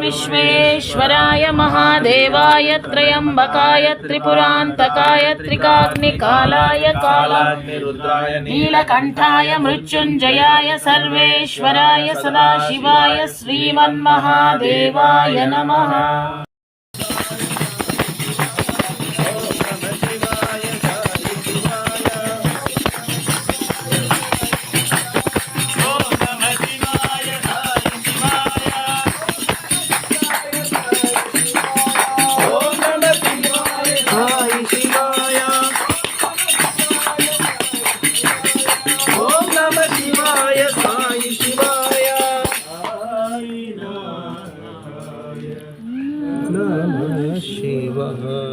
विश्वेश्वराय महादेवाय त्र्यम्बकाय त्रिपुरान्तकाय त्रिकाग्निकालाय कालाग्निरुद्राय नीलकण्ठाय मृत्युञ्जयाय सर्वेश्वराय सदाशिवाय श्रीमन्महादेवाय नमः। नमः शिवाय।